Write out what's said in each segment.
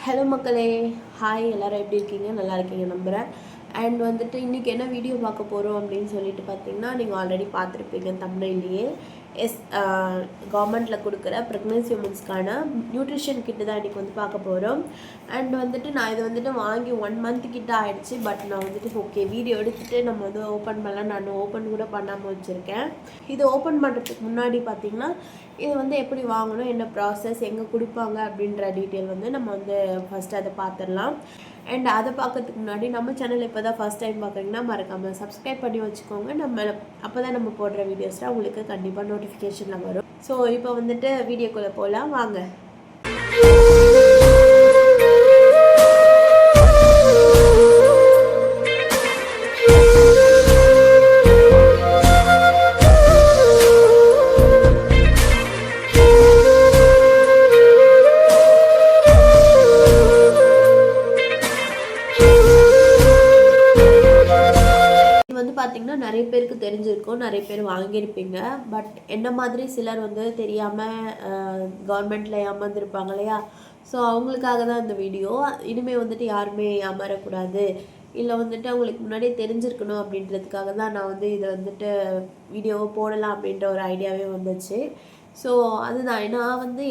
Hello மக்களே, hi. எல்லோரும் எப்படி இருக்கீங்க? நல்லா இருக்கீங்க நம்புகிறேன். அண்ட் வந்துட்டு இன்றைக்கி என்ன வீடியோ பார்க்க போகிறோம் அப்படின்னு சொல்லிட்டு பார்த்தீங்கன்னா, நீங்கள் ஆல்ரெடி பார்த்துருப்பீங்க தமிழ்லேயே. கவர்மெண்ட்டில் கொடுக்குற ப்ரெக்னென்சி உமன்ஸ்க்கான நியூட்ரிஷன் கிட்டு தான் இன்றைக்கி வந்து பார்க்க போகிறோம். அண்ட் வந்துட்டு நான் இதை வந்துட்டு வாங்கி 1 மந்த் கிட்ட ஆகிடுச்சு. பட் நான் வந்துட்டு ஓகே வீடியோ எடுத்துகிட்டு நம்ம வந்து ஓப்பன் பண்ணலாம். நான் ஓப்பன் கூட பண்ணாமல் வச்சுருக்கேன். இது ஓப்பன் பண்ணுறதுக்கு முன்னாடி பார்த்திங்கன்னா, இது வந்து எப்படி வாங்கணும், என்ன ப்ராசஸ், எங்கே கொடுப்பாங்க அப்படின்ற டீட்டெயில் வந்து நம்ம வந்து ஃபஸ்ட்டு அதை பார்த்துடலாம். அண்ட் அதை பார்க்கறதுக்கு முன்னாடி நம்ம சேனல் இப்போ தான் ஃபஸ்ட் டைம் பார்க்குறீங்கன்னா மறக்காமல் சப்ஸ்கிரைப் பண்ணி வச்சுக்கோங்க. அப்போ தான் நம்ம போடுற வீடியோஸ்லாம் உங்களுக்கு கண்டிப்பாக நோட்டிஃபிகேஷனில் வரும். ஸோ இப்போ வந்துட்டு வீடியோக்குள்ளே போகலாம் வாங்க. பார்த்திங்கன்னா நிறைய பேருக்கு தெரிஞ்சிருக்கும், நிறைய பேர் வாங்கியிருப்பீங்க. பட் என்ன மாதிரி சிலர் வந்து தெரியாமல் கவர்மெண்ட்டில் ஏமாந்துருப்பாங்க இல்லையா? ஸோ அவங்களுக்காக தான் இந்த வீடியோ. இனிமேல் வந்துட்டு யாருமே ஏமாறக்கூடாது, இல்லை வந்துட்டு அவங்களுக்கு முன்னாடியே தெரிஞ்சிருக்கணும் அப்படின்றதுக்காக தான் நான் வந்து இதை வந்துட்டு வீடியோவை போடலாம் அப்படின்ற ஒரு ஐடியாவே வந்துச்சு. ஸோ அதுதான் நான் வந்து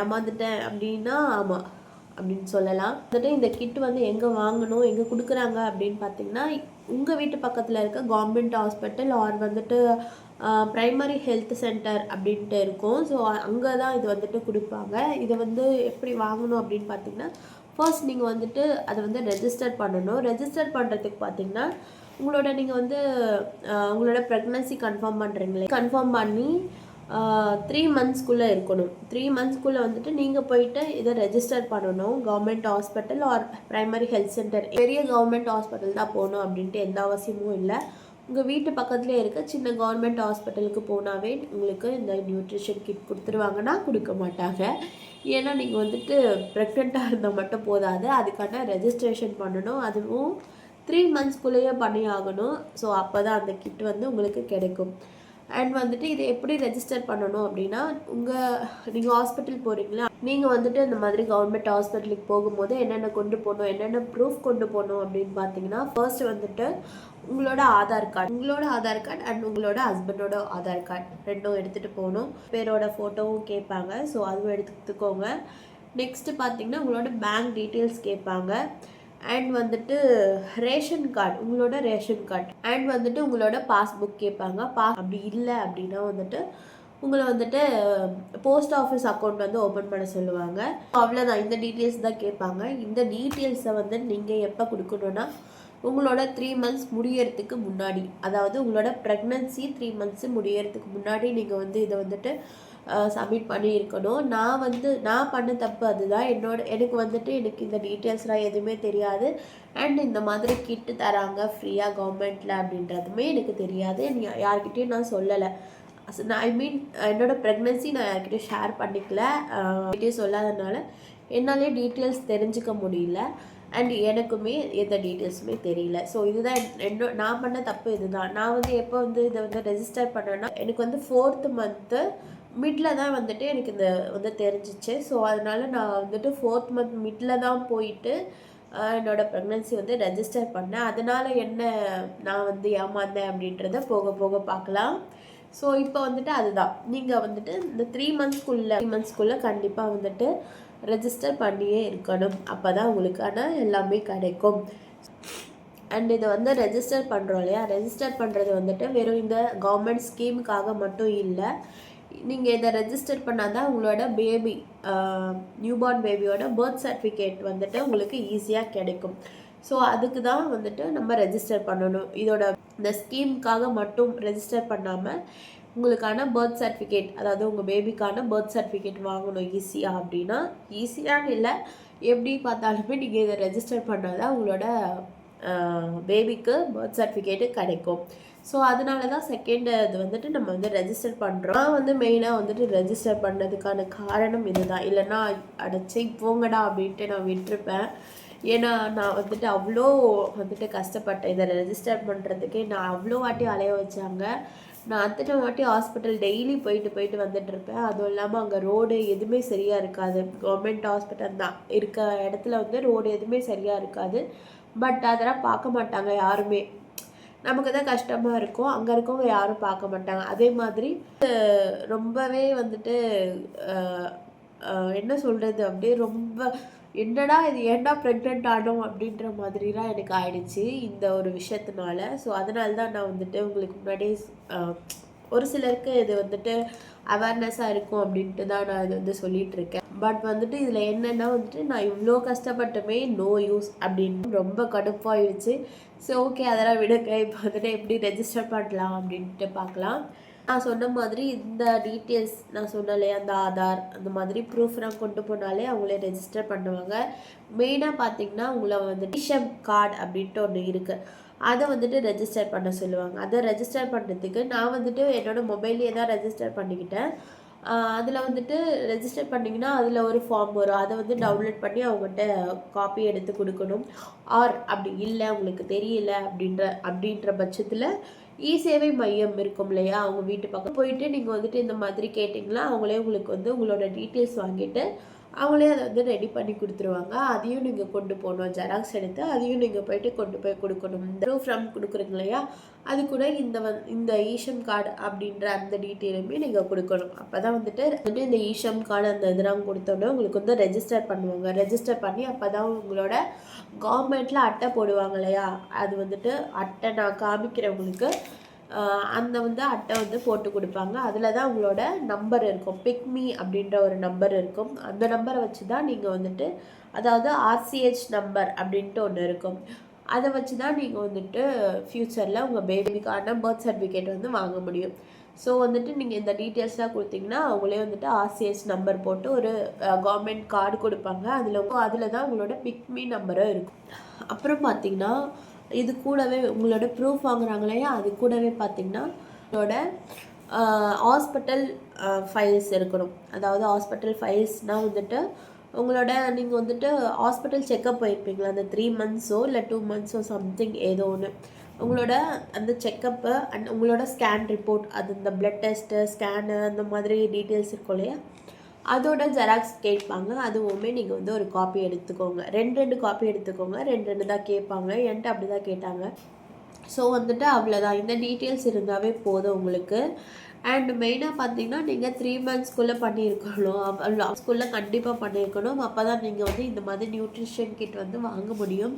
ஏமாந்துட்டேன் அப்படின்னா ஆமாம் அப்படின்னு சொல்லலாம். வந்துட்டு இந்த கிட் வந்து எங்கே வாங்கணும், எங்கே கொடுக்குறாங்க அப்படின்னு பார்த்தீங்கன்னா, உங்கள் வீட்டு பக்கத்தில் இருக்க கவர்மெண்ட் ஹாஸ்பிட்டல் ஆர் வந்துட்டு ப்ரைமரி ஹெல்த் சென்டர் அப்படின்ட்டு இருக்கும். ஸோ அங்கே தான் இது வந்துட்டு கொடுப்பாங்க. இதை வந்து எப்படி வாங்கணும் அப்படின்னு பார்த்தீங்கன்னா, ஃபர்ஸ்ட் நீங்கள் வந்துட்டு அதை வந்து ரெஜிஸ்டர் பண்ணணும். ரெஜிஸ்டர் பண்ணுறதுக்கு பார்த்தீங்கன்னா, நீங்கள் வந்து உங்களோட ப்ரெக்னன்சி கன்ஃபார்ம் பண்ணுறீங்களே, கன்ஃபார்ம் பண்ணி 3 மந்த்ஸ்க்குள்ளே இருக்கணும். 3 மந்த்ஸ்க்குள்ளே வந்துட்டு நீங்கள் போயிட்டு இதை ரெஜிஸ்டர் பண்ணணும். Government hospital or primary health centre, பெரிய கவர்மெண்ட் ஹாஸ்பிட்டல் தான் போகணும் அப்படின்ட்டு எந்த அவசியமும் இல்லை. உங்கள் வீட்டு பக்கத்துலேயே இருக்க சின்ன கவர்மெண்ட் ஹாஸ்பிட்டலுக்கு போனாவே உங்களுக்கு இந்த நியூட்ரிஷன் கிட் கொடுத்துருவாங்கன்னா கொடுக்க மாட்டாங்க. ஏன்னா நீங்கள் வந்துட்டு ப்ரெக்னெண்ட்டாக இருந்தால் மட்டும் போதாது, அதுக்கான ரெஜிஸ்ட்ரேஷன் பண்ணணும். அதுவும் 3 மந்த்ஸ்க்குள்ளேயே பண்ணி ஆகணும். ஸோ அப்போ தான் அந்த கிட் வந்து உங்களுக்கு கிடைக்கும். அண்ட் வந்துட்டு இதை எப்படி ரெஜிஸ்டர் பண்ணணும் அப்படின்னா, நீங்கள் ஹாஸ்பிட்டல் போகிறீங்களா, நீங்கள் வந்துட்டு இந்த மாதிரி கவர்மெண்ட் ஹாஸ்பிட்டலுக்கு போகும்போது என்னென்ன கொண்டு போகணும், என்னென்ன ப்ரூஃப் கொண்டு போகணும் அப்படின்னு பார்த்தீங்கன்னா, ஃபர்ஸ்ட் வந்துட்டு உங்களோட ஆதார் கார்டு அண்ட் உங்களோட ஹஸ்பண்டோட ஆதார் கார்டு ரெண்டும் எடுத்துகிட்டு போகணும். பேரோட ஃபோட்டோவும் கேட்பாங்க, ஸோ அதுவும் எடுத்துக்கோங்க. நெக்ஸ்ட்டு பார்த்தீங்கன்னா உங்களோட பேங்க் டீட்டெயில்ஸ் கேட்பாங்க. அண்ட் வந்துட்டு ரேஷன் கார்டு, உங்களோட ரேஷன் கார்டு அண்ட் வந்துட்டு உங்களோட பாஸ்புக் கேட்பாங்க. அப்படி இல்லை அப்படின்னா வந்துட்டு உங்களை வந்துட்டு போஸ்ட் ஆஃபீஸ் அக்கௌண்ட் வந்து ஓப்பன் பண்ண சொல்லுவாங்க. அவ்வளோதான், இந்த டீட்டெயில்ஸ் தான் கேட்பாங்க. இந்த டீட்டெயில்ஸை வந்து நீங்கள் எப்போ கொடுக்கணுன்னா, உங்களோட 3 மந்த்ஸ் முடியறதுக்கு முன்னாடி, அதாவது உங்களோட ப்ரெக்னன்சி 3 மந்த்ஸ் முடியறதுக்கு முன்னாடி நீங்கள் வந்து இதை வந்துட்டு சப்மிட் பண்ணியிருக்கணும். நான் பண்ண தப்பு அதுதான். எனக்கு இந்த டீட்டெயில்ஸ்லாம் எதுவுமே தெரியாது. அண்ட் இந்த மாதிரி கிட்டு தராங்க ஃப்ரீயாக கவர்மெண்ட்டில் அப்படின்றதுமே எனக்கு தெரியாது. யார்கிட்டையும் நான் சொல்லலை. என்னோடய ப்ரெக்னன்சி நான் யார்கிட்டையும் ஷேர் பண்ணிக்கல. யார்கிட்டையும் சொல்லாதனால என்னாலே டீட்டெயில்ஸ் தெரிஞ்சுக்க முடியல. அண்ட் எனக்குமே எந்த டீட்டெயில்ஸுமே தெரியல. ஸோ இதுதான் நான் பண்ண தப்பு. இதுதான் நான் வந்து எப்போ வந்து இதை வந்து ரெஜிஸ்டர் பண்ணேன்னா, எனக்கு வந்து 4th மந்த்து மிடில் தான் வந்துட்டு எனக்கு இந்த வந்து தெரிஞ்சிச்சு. ஸோ அதனால் நான் வந்துட்டு 4th மந்த் மிடில் தான் போயிட்டு என்னோடய ப்ரெக்னன்சி வந்து ரெஜிஸ்டர் பண்ணேன். அதனால் என்ன நான் வந்து ஏமாந்தேன் அப்படின்றத போக போக பார்க்கலாம். ஸோ இப்போ வந்துட்டு அதுதான், நீங்கள் வந்துட்டு இந்த 3 மந்த்ஸ்க்குள்ளே கண்டிப்பாக வந்துட்டு ரெஜிஸ்டர் பண்ணியே இருக்கணும். அப்போ தான் உங்களுக்கான எல்லாமே கிடைக்கும். அண்ட் இதை வந்து ரெஜிஸ்டர் பண்ணுறோம் இல்லையா, ரெஜிஸ்டர் பண்ணுறது வந்துட்டு வெறும் இந்த கவர்மெண்ட் ஸ்கீமுக்காக மட்டும் இல்லை. நீங்கள் இதை ரெஜிஸ்டர் பண்ணால் தான் உங்களோட பேபி, நியூபார்ன் பேபியோட பர்த் சர்டிஃபிகேட் வந்துட்டு உங்களுக்கு ஈஸியாக கிடைக்கும். ஸோ அதுக்கு தான் வந்துட்டு நம்ம ரெஜிஸ்டர் பண்ணணும். இந்த ஸ்கீமுக்காக மட்டும் ரெஜிஸ்டர் பண்ணாமல் உங்களுக்கான பர்த் சர்டிஃபிகேட், அதாவது உங்கள் பேபிக்கான பர்த் சர்டிஃபிகேட் வாங்கணும் ஈஸியாக அப்படின்னா, ஈஸியானு இல்லை, எப்படி பார்த்தாலுமே நீங்கள் இதை ரெஜிஸ்டர் பண்ணால் தான் உங்களோட பேபிக்கு பர்த் சர்டிஃபிகேட்டு கிடைக்கும். ஸோ அதனால தான் செகண்ட் இது வந்துட்டு நம்ம வந்து ரெஜிஸ்டர் பண்ணுறோம். நான் வந்து மெயினாக வந்துட்டு ரெஜிஸ்டர் பண்ணதுக்கான காரணம் இதுதான். இல்லைன்னா அடைச்சி போங்கடா அப்படின்ட்டு நான் விட்டுருப்பேன். ஏன்னா நான் வந்துட்டு அவ்வளோ வந்துட்டு கஷ்டப்பட்டேன். இதை ரெஜிஸ்டர் பண்ணுறதுக்கே நான் அவ்வளோ வாட்டி அலைய வச்சாங்க. நான் அத்தனை வாட்டி ஹாஸ்பிட்டல் டெய்லி போயிட்டு வந்துட்டுருப்பேன். அதுவும் இல்லாமல் அங்கே ரோடு எதுவுமே சரியாக இருக்காது. கவர்மெண்ட் ஹாஸ்பிட்டல் தான் இருக்க இடத்துல வந்து ரோடு எதுவுமே சரியாக இருக்காது. பட் அதெல்லாம் பார்க்க மாட்டாங்க யாருமே. நமக்கு தான் கஷ்டமாக இருக்கும். அங்கே இருக்கவங்க யாரும் பார்க்க மாட்டாங்க. அதே மாதிரி ரொம்பவே வந்துட்டு என்ன சொல்கிறது, அப்படியே ரொம்ப என்னடா இது, ஏன்டா ப்ரெக்னென்ட் ஆனோம் அப்படின்ற மாதிரிலாம் எனக்கு ஆயிடுச்சு இந்த ஒரு விஷயத்தினால. ஸோ அதனால தான் நான் வந்துட்டு உங்களுக்கு முன்னாடியே ஒரு சிலருக்கு இது வந்துட்டு அவேர்னஸாக இருக்கும் அப்படின்ட்டு தான் நான் இது வந்து சொல்லிகிட்டு இருக்கேன். பட் வந்துட்டு இதில் என்னென்னா வந்துட்டு நான் இவ்வளோ கஷ்டப்பட்டுமே நோ யூஸ் அப்படின்னு ரொம்ப கடுப்பாயிடுச்சு. ஸோ ஓகே, அதெல்லாம் விடுங்க. இப்போ வந்துட்டு எப்படி ரெஜிஸ்டர் பண்ணலாம் அப்படின்ட்டு பார்க்கலாம். நான் சொன்ன மாதிரி இந்த டீட்டெயில்ஸ் நான் சொன்னாலே அந்த ஆதார் அந்த மாதிரி ப்ரூஃப்லாம் கொண்டு போனாலே அவங்களே ரெஜிஸ்டர் பண்ணுவாங்க. மெயினாக பார்த்தீங்கன்னா உங்களை வந்துட்டு ஈஷம் கார்டு அப்படின்ட்டு ஒன்று இருக்குது. அதை வந்துட்டு ரெஜிஸ்டர் பண்ண சொல்லுவாங்க. அதை ரெஜிஸ்டர் பண்ணுறதுக்கு நான் வந்துட்டு என்னோடய மொபைல்லே தான் ரெஜிஸ்டர் பண்ணிக்கிட்டேன். அதில் வந்துட்டு ரெஜிஸ்டர் பண்ணிங்கன்னா அதில் ஒரு ஃபார்ம் வரும். அதை வந்து டவுன்லோட் பண்ணி அவங்ககிட்ட காப்பி எடுத்து கொடுக்கணும். ஆர் அப்படி இல்லை உங்களுக்கு தெரியல அப்படின்ற பட்சத்தில் சேவை மையம் இருக்கும் இல்லையா, அவங்க வீட்டு பக்கம் போயிட்டு நீங்கள் வந்துட்டு இந்த மாதிரி கேட்டிங்கன்னா அவங்களே உங்களுக்கு வந்து உங்களோட டீட்டெயில்ஸ் வாங்கிட்டு அவங்களே அதை வந்து ரெடி பண்ணி கொடுத்துருவாங்க. அதையும் நீங்கள் கொண்டு போகணும், ஜெராக்ஸ் எடுத்து அதையும் நீங்கள் போயிட்டு கொண்டு போய் கொடுக்கணும். இந்த ப்ரூஃப் ஃப்ரம் கொடுக்குறீங்க இல்லையா, அது கூட இந்த ஈஷம் கார்டு அப்படின்ற அந்த டீட்டெயிலுமே நீங்கள் கொடுக்கணும். அப்போ தான் வந்துட்டு இந்த ஈஷம் கார்டு அந்த இதெல்லாம் கொடுத்தோன்னே உங்களுக்கு வந்து ரெஜிஸ்டர் பண்ணுவாங்க. ரெஜிஸ்டர் பண்ணி அப்போ தான் உங்களோட கவர்மெண்ட்டில் அட்டை போடுவாங்க இல்லையா, அது வந்துட்டு அட்டை நான் காமிக்கிறவங்களுக்கு அந்த வந்து அட்டை வந்து போட்டு கொடுப்பாங்க. அதில் தான் உங்களோட நம்பர் இருக்கும், பிக்மி அப்படின்ற ஒரு நம்பர் இருக்கும். அந்த நம்பரை வச்சு தான் நீங்கள் வந்துட்டு, அதாவது RCH நம்பர் அப்படின்ட்டு ஒன்று இருக்கும். அதை வச்சு தான் நீங்கள் வந்துட்டு ஃப்யூச்சரில் உங்கள் பேபிக்கான பர்த் சர்டிஃபிகேட் வந்து வாங்க முடியும். ஸோ வந்துட்டு நீங்கள் இந்த டீட்டெயில்ஸ்லாம் கொடுத்தீங்கன்னா அவங்களே வந்துட்டு RCH நம்பர் போட்டு ஒரு கவர்மெண்ட் கார்டு கொடுப்பாங்க. அதில் தான் உங்களோட பிக்மி நம்பரும் இருக்கும். அப்புறம் பார்த்திங்கன்னா இது கூடவே உங்களோட ப்ரூஃப் வாங்குறாங்க இல்லையா, அது கூடவே பார்த்திங்கன்னா உங்களோட ஹாஸ்பிட்டல் ஃபைல்ஸ் இருக்கணும். அதாவது ஹாஸ்பிட்டல் ஃபைல்ஸ்னால் வந்துட்டு உங்களோட நீங்கள் வந்துட்டு ஹாஸ்பிட்டல் செக்கப் போயிருப்பீங்களா, அந்த 3 மந்த்ஸோ இல்லை 2 மந்த்ஸோ சம்திங் ஏதோ ஒன்று, உங்களோட அந்த செக்கப்பு அண்ட் உங்களோட ஸ்கேன் ரிப்போர்ட், அது இந்த பிளட் டெஸ்ட்டு ஸ்கேனு அந்த மாதிரி டீட்டெயில்ஸ் இருக்கும் இல்லையா, அதோட ஜெராக்ஸ் கேட்பாங்க. அதுவுமே நீங்கள் வந்து ஒரு காப்பி எடுத்துக்கோங்க. 2 காப்பி எடுத்துக்கோங்க. 2 தான் கேட்பாங்க. என்கிட்ட அப்படி தான் கேட்டாங்க. ஸோ வந்துட்டு அவ்வளோதான். இந்த டீட்டெயில்ஸ் இருந்தாவே போதும் உங்களுக்கு. அண்ட் மெயினாக பார்த்தீங்கன்னா நீங்கள் 3 மந்த்ஸ்க்குள்ளே பண்ணியிருக்கணும். ஸ்கூலில் கண்டிப்பாக பண்ணியிருக்கணும். அப்போ தான் நீங்கள் வந்து இந்த மாதிரி நியூட்ரிஷன் கிட் வந்து வாங்க முடியும்.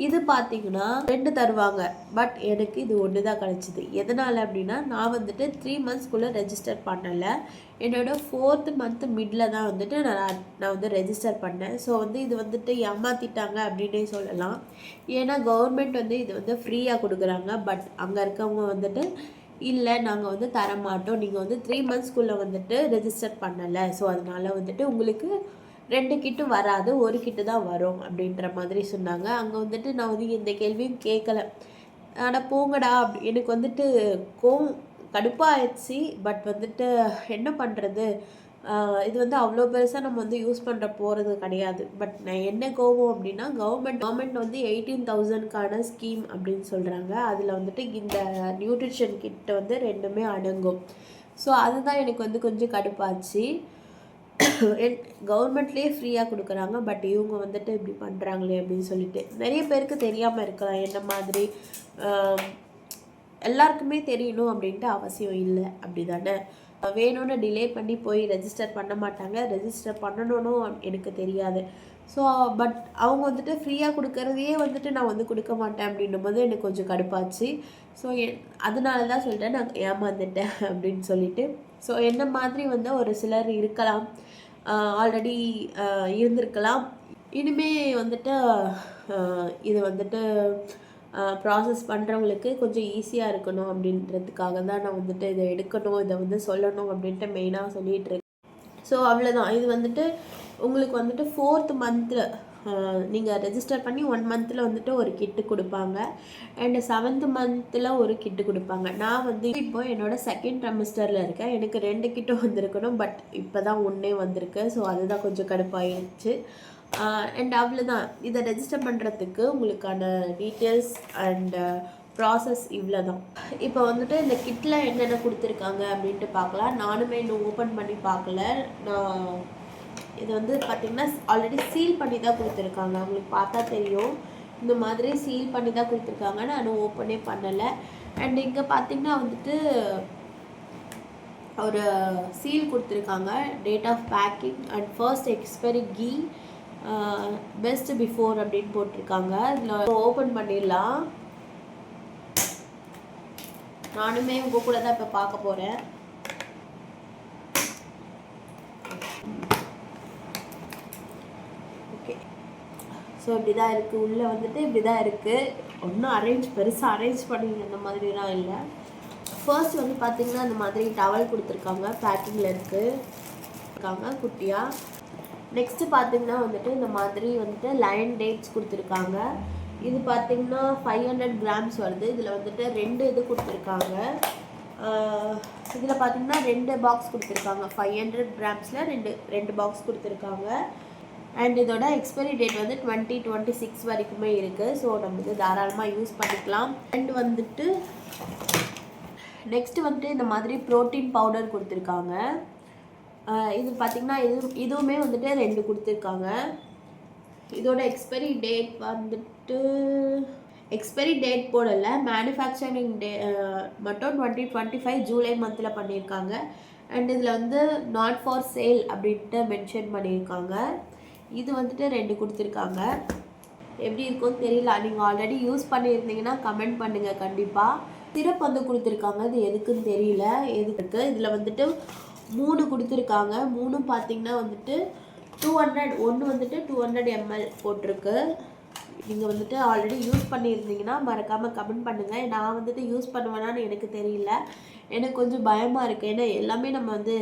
இது பார்த்தீங்கன்னா 2 தருவாங்க. பட் எனக்கு இது 1 தான் கிடச்சிது. எதனால் அப்படின்னா நான் வந்துட்டு 3 மந்த்ஸ்க்குள்ளே ரெஜிஸ்டர் பண்ணலை. என்னோடய 4th மந்த் மிடில் தான் வந்துட்டு நான் வந்து ரெஜிஸ்டர் பண்ணேன். ஸோ வந்து இது வந்துட்டு ஏமாற்றிட்டாங்க அப்படின்னே சொல்லலாம். ஏன்னா கவர்மெண்ட் வந்து இது வந்து ஃப்ரீயாக கொடுக்குறாங்க. பட் அங்கே இருக்கவங்க வந்துட்டு இல்லை நாங்கள் வந்து தரமாட்டோம், நீங்கள் வந்து 3 மந்த்ஸ்க்குள்ளே வந்துட்டு ரெஜிஸ்டர் பண்ணலை, ஸோ அதனால் வந்துட்டு உங்களுக்கு 2 கிட்டும் வராது, 1 கிட்டு தான் வரும் அப்படின்ற மாதிரி சொன்னாங்க. அங்கே வந்துட்டு நான் வந்து எந்த கேள்வியும் கேட்கல. ஆனால் போங்கடா எனக்கு வந்துட்டு கடுப்பாகிடுச்சு. பட் வந்துட்டு என்ன பண்ணுறது, இது வந்து அவ்வளோ பெருசாக நம்ம வந்து யூஸ் பண்ணுற போகிறது கிடையாது. பட் நான் என்ன கோவம் அப்படின்னா கவர்மெண்ட் வந்து 18,000க்கான ஸ்கீம் அப்படின்னு சொல்கிறாங்க. அதில் வந்துட்டு இந்த நியூட்ரிஷன் கிட் வந்து 2மே அடங்கும். ஸோ அதுதான் எனக்கு வந்து கொஞ்சம் கடுப்பாச்சு. கவர்மெண்ட்லேயே ஃப்ரீயாக கொடுக்குறாங்க. பட் இவங்க வந்துட்டு இப்படி பண்ணுறாங்களே அப்படின்னு சொல்லிட்டு நிறைய பேருக்கு தெரியாமல் இருக்கலாம். என்ன மாதிரி எல்லாருக்குமே தெரியணும் அப்படின்ட்டு அவசியம் இல்லை, அப்படி தானே. வேணும்னு டிலே பண்ணி போய் ரெஜிஸ்டர் பண்ண மாட்டாங்க. ரெஜிஸ்டர் பண்ணணும்னு எனக்கு தெரியாது. ஸோ பட் அவங்க வந்துட்டு ஃப்ரீயாக கொடுக்குறதையே வந்துட்டு நான் வந்து கொடுக்க மாட்டேன் அப்படின்னும் போது எனக்கு கொஞ்சம் கடுப்பாச்சு. ஸோ அதனால தான் சொல்லிட்டேன் நான் ஏமாந்துட்டேன் அப்படின்னு சொல்லிட்டு. ஸோ என்ன மாதிரி வந்து ஒரு சிலர் இருக்கலாம், ஆல்ரெடி இருந்திருக்கலாம். இனிமே வந்துட்டு இது வந்துட்டு ப்ராசஸ் பண்ணுறவங்களுக்கு கொஞ்சம் ஈஸியாக இருக்கணும் அப்படின்றதுக்காக தான் நான் வந்துட்டு இதை எடுக்கணும், இதை வந்து சொல்லணும் அப்படின்ட்டு மெயினாக சொல்லிகிட்டு இருக்கேன். ஸோ அவ்வளோதான். இது வந்துட்டு உங்களுக்கு வந்துட்டு 4th மந்த்தில் நீங்கள் ரெஜிஸ்டர் பண்ணி 1 மந்தில் வந்துட்டு ஒரு கிட்டு கொடுப்பாங்க. அண்டு 7th மந்தில் ஒரு கிட்டு கொடுப்பாங்க. நான் வந்து இப்போ என்னோடய 2nd ட்ரைமஸ்டரில் இருக்கேன். எனக்கு 2 கிட்டும் வந்திருக்கணும். பட் இப்போ தான் 1 வந்திருக்கு. ஸோ அதுதான் கொஞ்சம் கடுப்பாயிடுச்சு. அண்ட் அவ்வளோதான். இதை ரெஜிஸ்டர் பண்ணுறதுக்கு உங்களுக்கான டீட்டெயில்ஸ் அண்டு ப்ராசஸ் இவ்வளோ தான். இப்போ வந்துட்டு இந்த கிட்டில் என்னென்ன கொடுத்துருக்காங்க அப்படின்ட்டு பார்க்கலாம். நானுமே இன்னும் ஓப்பன் பண்ணி பார்க்கல. நான் இது வந்து பார்த்திங்கன்னா ஆல்ரெடி சீல் பண்ணி தான் கொடுத்துருக்காங்க. உங்களுக்கு பார்த்தா தெரியும், இந்த மாதிரி சீல் பண்ணி தான் கொடுத்துருக்காங்க. நான் ஓப்பனே பண்ணலை. அண்ட் இங்கே பார்த்திங்கன்னா வந்துட்டு ஒரு சீல் கொடுத்துருக்காங்க, date of packing and first expiry கீ பெஸ்ட் பிஃபோர் அப்படின்னு போட்டிருக்காங்க. இதில் ஓப்பன் பண்ணிடலாம். நானுமே உங்கள் கூட தான் இப்போ பார்க்க போகிறேன். ஓகே, ஸோ இப்படி தான் இருக்குது. உள்ளே வந்துட்டு இப்படி தான் இருக்குது. ஒன்றும் பெருசாக அரேஞ்ச் பண்ணி அந்த மாதிரிலாம் இல்லை. ஃபர்ஸ்ட் வந்து பார்த்திங்கன்னா இந்த மாதிரி டவல் கொடுத்துருக்காங்க, பேக்கிங்கில் இருக்காங்க குட்டியாக. நெக்ஸ்ட்டு பார்த்திங்கன்னா வந்துட்டு இந்த மாதிரி வந்துட்டு லைன் டேட்ஸ் கொடுத்துருக்காங்க. இது பார்த்திங்கன்னா 500 grams வருது. இதில் வந்துட்டு 2 இது கொடுத்துருக்காங்க. இதில் பார்த்திங்கன்னா 2 பாக்ஸ் கொடுத்துருக்காங்க. 500 gramஸில் ரெண்டு பாக்ஸ் கொடுத்துருக்காங்க. அண்ட் இதோட எக்ஸ்பைரி டேட் வந்து 2026 வரைக்குமே இருக்குது. ஸோ நம்ம இது தாராளமாக யூஸ் பண்ணிக்கலாம். அண்ட் வந்துட்டு நெக்ஸ்ட்டு வந்துட்டு இந்த மாதிரி ப்ரோட்டீன் பவுடர் கொடுத்துருக்காங்க. இது பார்த்திங்கன்னா இதுவுமே வந்துட்டு 2 கொடுத்துருக்காங்க. இதோட எக்ஸ்பைரி டேட் வந்துட்டு எக்ஸ்பைரி டேட் போடலை, மேனுஃபேக்சரிங் மட்டும் 2025 ஜூலை மந்தில் பண்ணியிருக்காங்க. அண்ட் இதில் வந்து நாட் ஃபார் சேல் அப்படின்ட்டு மென்ஷன் பண்ணியிருக்காங்க. இது வந்துட்டு 2 கொடுத்துருக்காங்க. எப்படி இருக்கும்னு தெரியல. நீங்கள் ஆல்ரெடி யூஸ் பண்ணியிருந்தீங்கன்னா கமெண்ட் பண்ணுங்கள் கண்டிப்பாக. சிரப் வந்து கொடுத்துருக்காங்க, இது எதுக்குன்னு தெரியல எதுக்கு. இதில் வந்துட்டு 3 கொடுத்துருக்காங்க. 3 பார்த்திங்கன்னா வந்துட்டு 200, ஒன்று வந்துட்டு 200 ml போட்டிருக்கு. நீங்கள் வந்துட்டு ஆல்ரெடி யூஸ் பண்ணியிருந்தீங்கன்னா மறக்காமல் கமெண்ட் பண்ணுங்கள். நான் வந்துட்டு யூஸ் பண்ணுவேனான்னு எனக்கு தெரியல. எனக்கு கொஞ்சம் பயமாக இருக்குது. ஏன்னா எல்லாமே நம்ம வந்து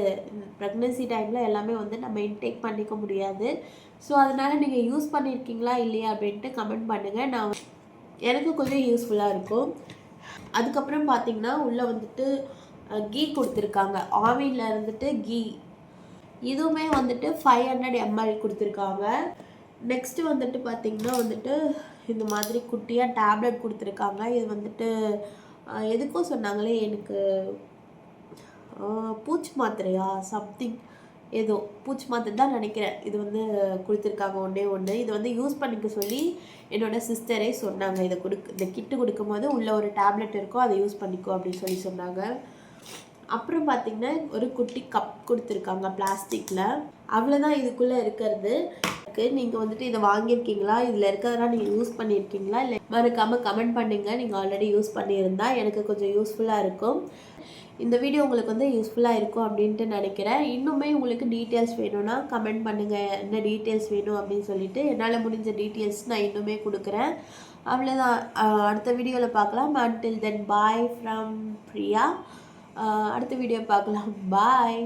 ப்ரெக்னென்சி டைமில் எல்லாமே வந்து நம்ம இன்டேக் பண்ணிக்க முடியாது. ஸோ அதனால் நீங்கள் யூஸ் பண்ணியிருக்கீங்களா இல்லையா அப்படின்ட்டு கமெண்ட் பண்ணுங்கள். எனக்கு கொஞ்சம் யூஸ்ஃபுல்லாக இருக்கும். அதுக்கப்புறம் பார்த்திங்கன்னா உள்ளே வந்துட்டு கீ கொடுத்துருக்காங்க. ஆவினில் இருந்துட்டு கீ, இதுவுமே வந்துட்டு 500 ml கொடுத்துருக்காங்க. நெக்ஸ்ட்டு வந்துட்டு பார்த்திங்கன்னா வந்துட்டு இந்த மாதிரி குட்டியாக டேப்லெட் கொடுத்துருக்காங்க. இது வந்துட்டு எதுக்கும் சொன்னாங்களே, எனக்கு பூச்சி மாத்திரையா சம்திங், ஏதோ பூச்சி மாத்திரை தான் நினைக்கிறேன். இது வந்து கொடுத்துருக்காங்க ஒன்று. இது வந்து யூஸ் பண்ணிக்க சொல்லி என்னோடய சிஸ்டரே சொன்னாங்க. இந்த கிட்டு கொடுக்கும்போது உள்ளே ஒரு டேப்லெட் இருக்கும், அதை யூஸ் பண்ணிக்கோ அப்படின்னு சொல்லி சொன்னாங்க. அப்புறம் பார்த்திங்கன்னா ஒரு குட்டி கப் கொடுத்துருக்காங்க பிளாஸ்டிக்கில். அவ்வளோதான் இதுக்குள்ளே இருக்கிறது. நீங்கள் வந்துட்டு இதை வாங்கியிருக்கீங்களா, இதில் இருக்கிறதெல்லாம் நீங்கள் யூஸ் பண்ணியிருக்கீங்களா இல்லை மறக்காமல் கமெண்ட் பண்ணுங்கள். நீங்கள் ஆல்ரெடி யூஸ் பண்ணியிருந்தா எனக்கு கொஞ்சம் யூஸ்ஃபுல்லாக இருக்கும். இந்த வீடியோ உங்களுக்கு வந்து யூஸ்ஃபுல்லாக இருக்கும் அப்படின்ட்டு நினைக்கிறேன். இன்னுமே உங்களுக்கு டீட்டெயில்ஸ் வேணும்னா கமெண்ட் பண்ணுங்கள், என்ன டீட்டெயில்ஸ் வேணும் அப்படின்னு சொல்லிட்டு. என்னால் முடிஞ்ச டீட்டெயில்ஸ் நான் இன்னுமே கொடுக்குறேன். அவ்வளோதான். அடுத்த வீடியோவில் பார்க்கலாம். until then bye from Priya. அடுத்த வீடியோ பார்க்கலாம். பாய்.